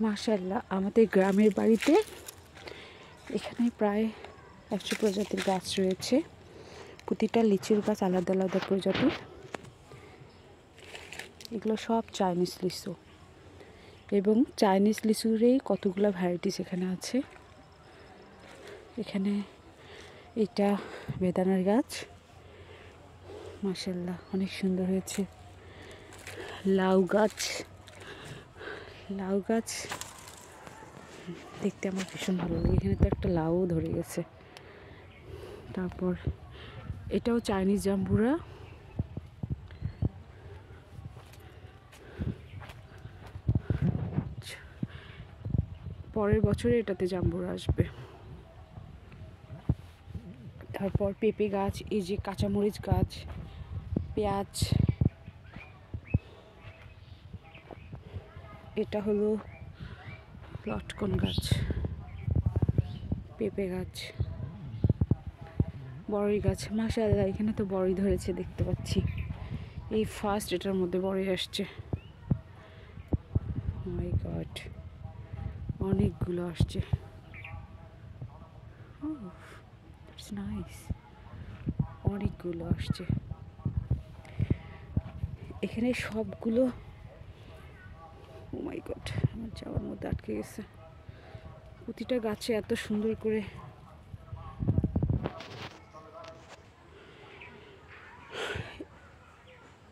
মাশাআল্লাহ, আমাদের গ্রামের বাড়িতে এখানে প্রায় 100 প্রজাতির গাছ রয়েছে। প্রতিটা লিচুর গাছ আলাদা আলাদা প্রজাতির। এগুলো সব চাইনিজ লিচু, এবং চাইনিজ লিচুরই কতগুলো ভ্যারাইটিস এখানে আছে। এখানে এটা বেদানার গাছ, মাশাআল্লাহ অনেক সুন্দর হয়েছে। লাউ গাছ দেখতে আমার ভীষণ ভালো লাগে। এখানে তো একটা লাউ ধরে গেছে। তারপর এটাও চাইনিজ জাম্বুরা। পরের বছরে এটাতে জাম্বুরা আসবে। তারপর পেঁপে গাছ, এই যে কাঁচামরিচ গাছ, পেঁয়াজ, এটা হলো লটকন গাছ, পেঁপে গাছ, বড়ই গাছ। মাশাআল্লাহ, এখানে তো বড়ই ধরেছে দেখতে পাচ্ছি। এই ফার্স্ট এটার মধ্যে বড়ই আসছে। মাই গড, অনেকগুলো আসছে। ইটস নাইস, অনেকগুলো আসছে এখানে সবগুলো। ও মাই গড, আমার যাওয়ার মধ্যে আটকে গেছে। প্রতিটা গাছে এত সুন্দর করে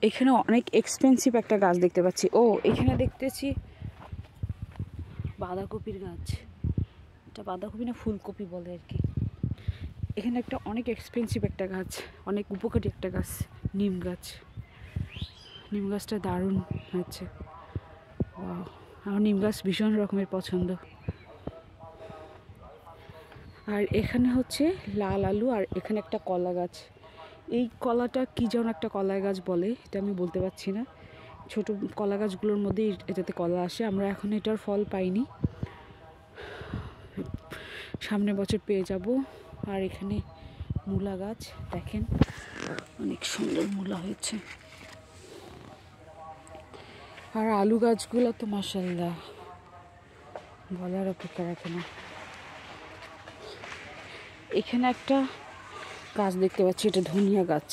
এখানে অনেক এক্সপেন্সিভ একটা গাছ দেখতে পাচ্ছি। ও, এখানে দেখতেছি বাঁধাকপির গাছ। এটা বাঁধাকপি না ফুলকপি বলে আর কি। এখানে একটা অনেক এক্সপেন্সিভ একটা গাছ, অনেক উপকারী একটা গাছ, নিম গাছ। নিম গাছটা দারুণ হয়েছে। আমার নিম গাছ ভীষণ রকমের পছন্দ। আর এখানে হচ্ছে লাল আলু, আর এখানে একটা কলা গাছ। এই কলাটা কি যেন একটা কলা গাছ বলে, এটা আমি বলতে পারছি না। ছোট কলা গাছগুলোর মধ্যেই এটাতে কলা আসে। আমরা এখন এটার ফল পাইনি, সামনের বছর পেয়ে যাব। আর এখানে মূলা গাছ দেখেন, অনেক সুন্দর মূলা হয়েছে। আর আলু গাছগুলো তো মাশাআল্লাহ বলার অপেক্ষা রাখে না। এখানে একটা গাছ দেখতে পাচ্ছি, এটা ধনিয়া গাছ।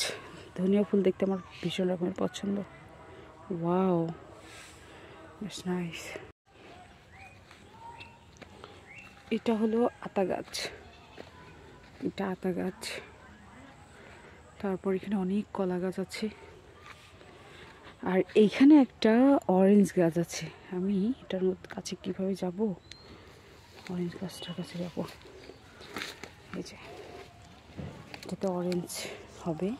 ধনিয়া ফুল দেখতে আমার ভীষণ রকমের পছন্দ। Wow, that's nice. এটা হলো আতা গাছ, এটা আতা গাছ। তারপর এখানে অনেক কলা গাছ আছে। আর এইখানে একটা অরেঞ্জ গাছ আছে। আমি এটার কাছে কিভাবে যাব? অরেঞ্জ গাছটার কাছে যাব। এই যে এটাতে অরেঞ্জ হবে,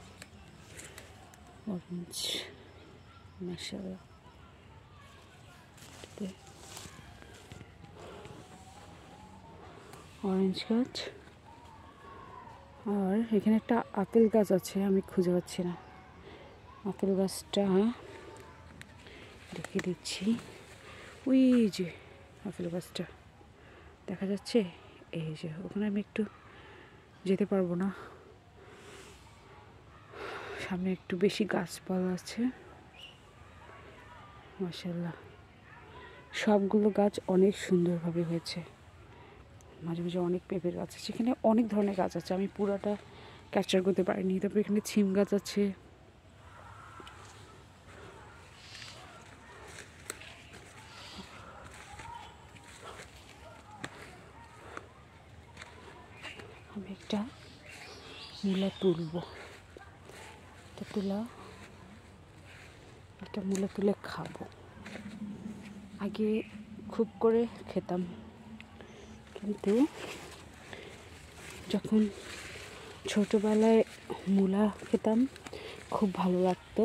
অরেঞ্জ। মাশাআল্লাহ, অরেঞ্জ গাছ। আর এখানে একটা আপেল গাছ আছে, আমি খুঁজে পাচ্ছি না। আপেল গাছটা দেখে দিচ্ছি। ওই যে আপেল গাছটা দেখা যাচ্ছে, এই যে ওখানে আমি একটু যেতে পারবো না, সামনে একটু বেশি গাছপালা আছে। মাশাআল্লাহ, সবগুলো গাছ অনেক সুন্দরভাবে হয়েছে। মাঝে মাঝে অনেক পেঁপের গাছ আছে, এখানে অনেক ধরনের গাছ আছে, আমি পুরাটা ক্যাপচার করতে পারিনি। তারপর এখানে ছিম গাছ আছে। আমি একটা মূলা তুলব, একটা মূলা তুলে খাবো। আগে খুব করে খেতাম, কিন্তু যখন ছোটোবেলায় মূলা খেতাম খুব ভালো লাগতো।